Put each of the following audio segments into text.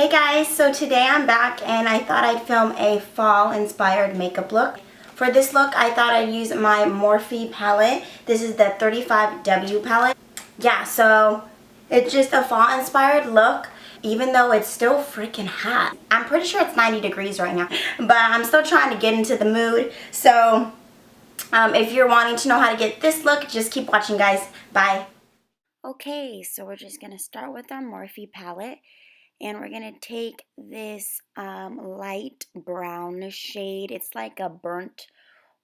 Hey guys, so today I'm back and I thought I'd film a fall inspired makeup look. For this look, I thought I'd use my Morphe palette. This is the 35W palette. Yeah, so it's just a fall inspired look, even though it's still freaking hot. I'm pretty sure it's 90 degrees right now, but I'm still trying to get into the mood. So if you're wanting to know how to get this look, just keep watching, guys. Bye. Okay, so we're just going to start with our Morphe palette. And we're going to take this light brown shade. It's like a burnt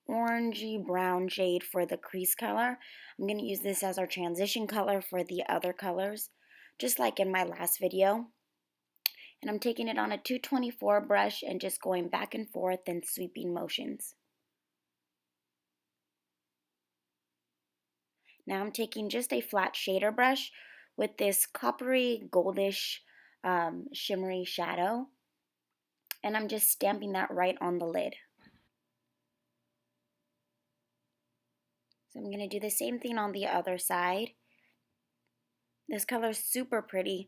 orangey brown shade for the crease color. I'm going to use this as our transition color for the other colors, just like in my last video. And I'm taking it on a 224 brush and just going back and forth in sweeping motions. Now I'm taking just a flat shader brush with this coppery goldish shimmery shadow, and I'm just stamping that right on the lid. So I'm going to do the same thing on the other side. This color is super pretty,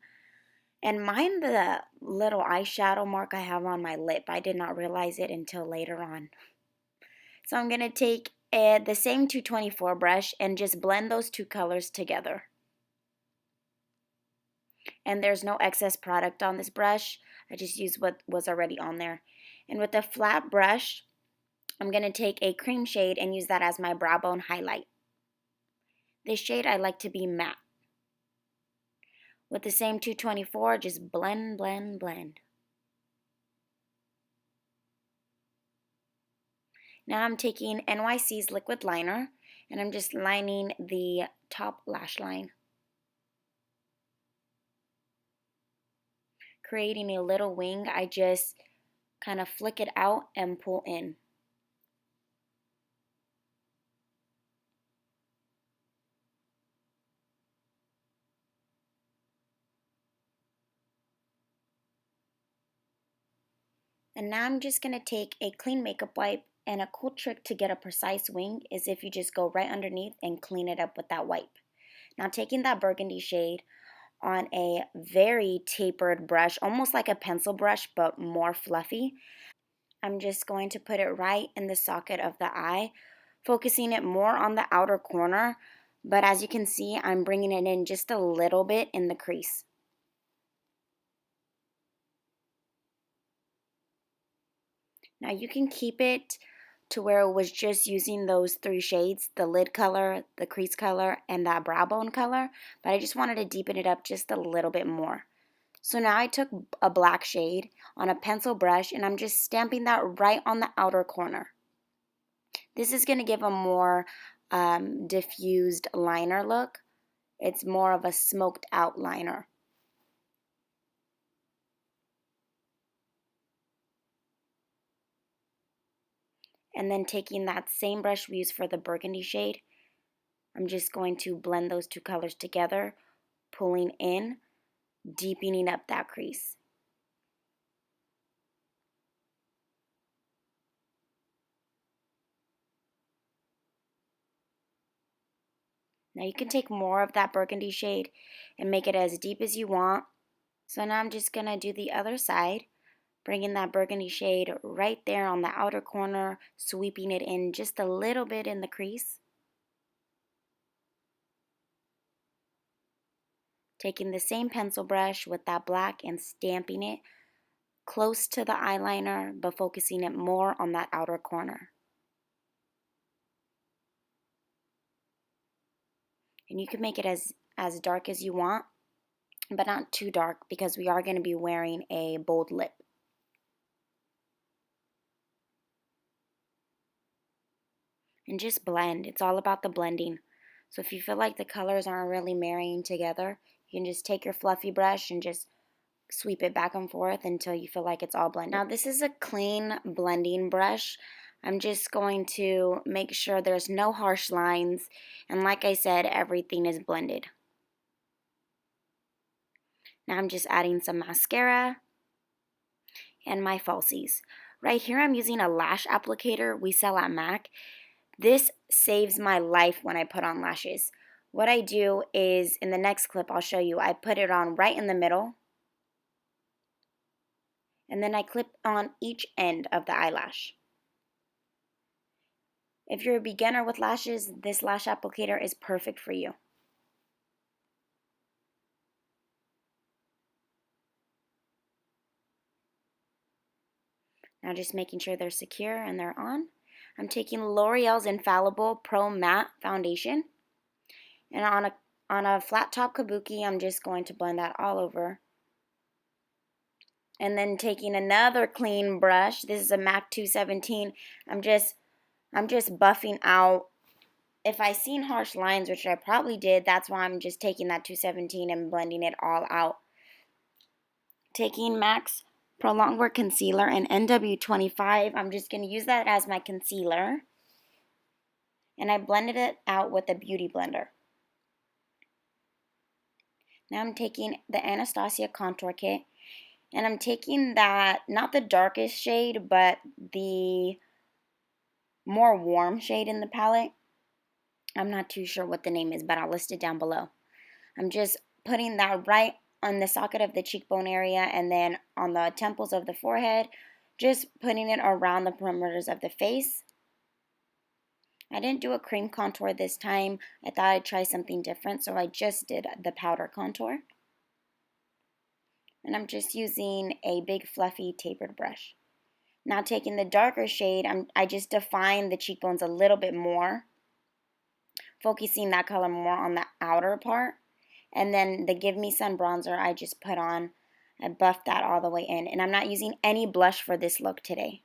and mind the little eyeshadow mark I have on my lip. I did not realize it until later on. So I'm going to take the same 224 brush and just blend those two colors together. And there's no excess product on this brush. I just used what was already on there. And with a flat brush, I'm going to take a cream shade and use that as my brow bone highlight. This shade I like to be matte. With the same 224, just blend, blend, blend. Now I'm taking NYC's liquid liner and I'm just lining the top lash line, creating a little wing. I just kind of flick it out and pull in. And now I'm just going to take a clean makeup wipe, and a cool trick to get a precise wing is if you just go right underneath and clean it up with that wipe. Now taking that burgundy shade on a very tapered brush, almost like a pencil brush but more fluffy, I'm just going to put it right in the socket of the eye, focusing it more on the outer corner, but as you can see, I'm bringing it in just a little bit in the crease. Now you can keep it to where it was just using those three shades, the lid color, the crease color, and that brow bone color, but I just wanted to deepen it up just a little bit more. So now I took a black shade on a pencil brush and I'm just stamping that right on the outer corner. This is going to give a more diffused liner look. It's more of a smoked out liner. And then taking that same brush we used for the burgundy shade, I'm just going to blend those two colors together, pulling in, deepening up that crease. Now you can take more of that burgundy shade and make it as deep as you want. So now I'm just going to do the other side, bringing that burgundy shade right there on the outer corner, sweeping it in just a little bit in the crease. Taking the same pencil brush with that black and stamping it close to the eyeliner, but focusing it more on that outer corner. And you can make it as dark as you want, but not too dark because we are going to be wearing a bold lip. And just blend. It's all about the blending. So if you feel like the colors aren't really marrying together, you can just take your fluffy brush and just sweep it back and forth until you feel like it's all blended. Now this is a clean blending brush. I'm just going to make sure there's no harsh lines, and like I said, everything is blended. Now I'm just adding some mascara and my falsies. Right here I'm using a lash applicator we sell at MAC. This saves my life when I put on lashes. What I do is, in the next clip I'll show you, I put it on right in the middle. And then I clip on each end of the eyelash. If you're a beginner with lashes, this lash applicator is perfect for you. Now just making sure they're secure and they're on. I'm taking L'Oreal's Infallible Pro Matte Foundation. And on a flat top kabuki, I'm just going to blend that all over. And then taking another clean brush, this is a MAC 217, I'm just buffing out. If I seen harsh lines, which I probably did, that's why I'm just taking that 217 and blending it all out. Taking MAC's Prolong Concealer and NW25, I'm just going to use that as my concealer. And I blended it out with a beauty blender. Now I'm taking the Anastasia Contour Kit. And I'm taking that, not the darkest shade, but the more warm shade in the palette. I'm not too sure what the name is, but I'll list it down below. I'm just putting that right on the socket of the cheekbone area and then on the temples of the forehead, just putting it around the perimeters of the face. I didn't do a cream contour this time. I thought I'd try something different, so I just did the powder contour. And I'm just using a big fluffy tapered brush. Now taking the darker shade, I just define the cheekbones a little bit more, focusing that color more on the outer part. And then the Give Me Sun bronzer I just put on. I buffed that all the way in. And I'm not using any blush for this look today.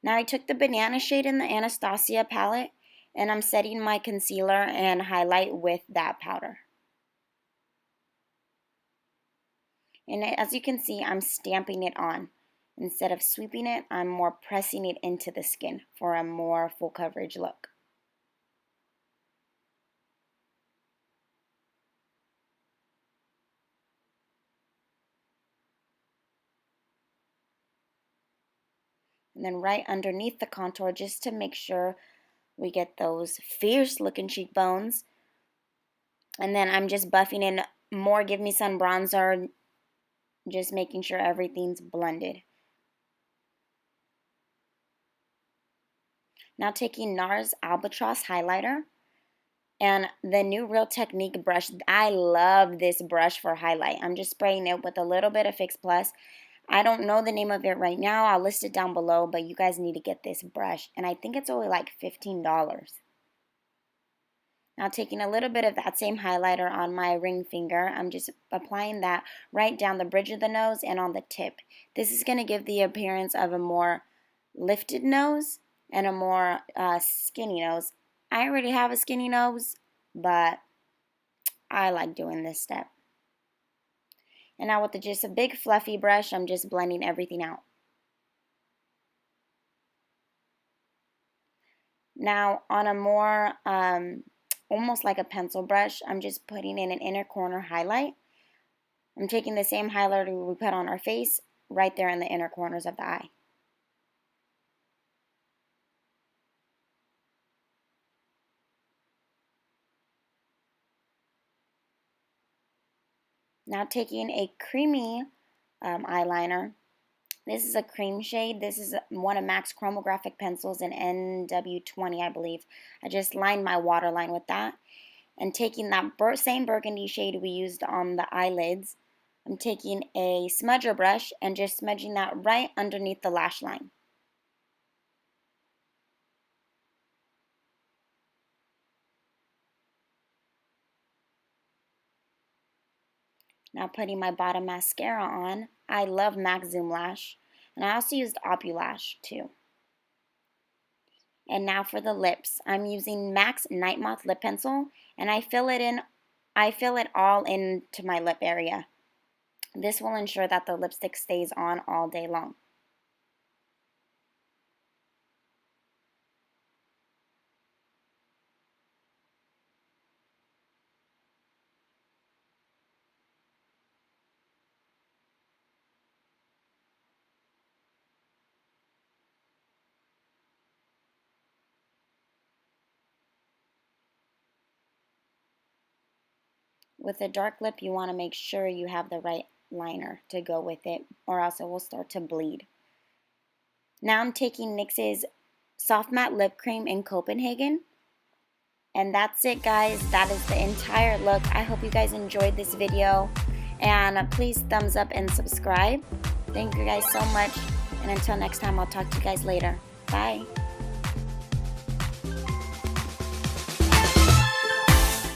Now I took the banana shade in the Anastasia palette, and I'm setting my concealer and highlight with that powder. And as you can see, I'm stamping it on. Instead of sweeping it, I'm more pressing it into the skin for a more full coverage look. And then right underneath the contour, just to make sure we get those fierce looking cheekbones. And then I'm just buffing in more Give Me Sun bronzer, just making sure everything's blended. Now taking NARS Albatross highlighter and the new Real Technique brush. I love this brush for highlight. I'm just spraying it with a little bit of Fix Plus. I don't know the name of it right now. I'll list it down below, but you guys need to get this brush. And I think it's only like $15. Now taking a little bit of that same highlighter on my ring finger, I'm just applying that right down the bridge of the nose and on the tip. This is going to give the appearance of a more lifted nose and a more skinny nose. I already have a skinny nose, but I like doing this step. And now with just a big fluffy brush, I'm just blending everything out. Now on a more almost like a pencil brush, I'm just putting in an inner corner highlight. I'm taking the same highlighter we put on our face right there in the inner corners of the eye. Now taking a creamy eyeliner. This is a cream shade. This is one of MAC's Chromographic pencils in NW20, I believe. I just lined my waterline with that. And taking that same burgundy shade we used on the eyelids, I'm taking a smudger brush and just smudging that right underneath the lash line. Now putting my bottom mascara on. I love MAC Zoom Lash. And I also used OPULASH too. And now for the lips. I'm using MAC's NIGHTMOTH lip pencil, and I fill it all into my lip area. This will ensure that the lipstick stays on all day long. With a dark lip, you want to make sure you have the right liner to go with it, or else it will start to bleed. Now I'm taking NYX's Soft Matte Lip Cream in Copenhagen. And that's it, guys. That is the entire look. I hope you guys enjoyed this video. And please thumbs up and subscribe. Thank you guys so much. And until next time, I'll talk to you guys later. Bye.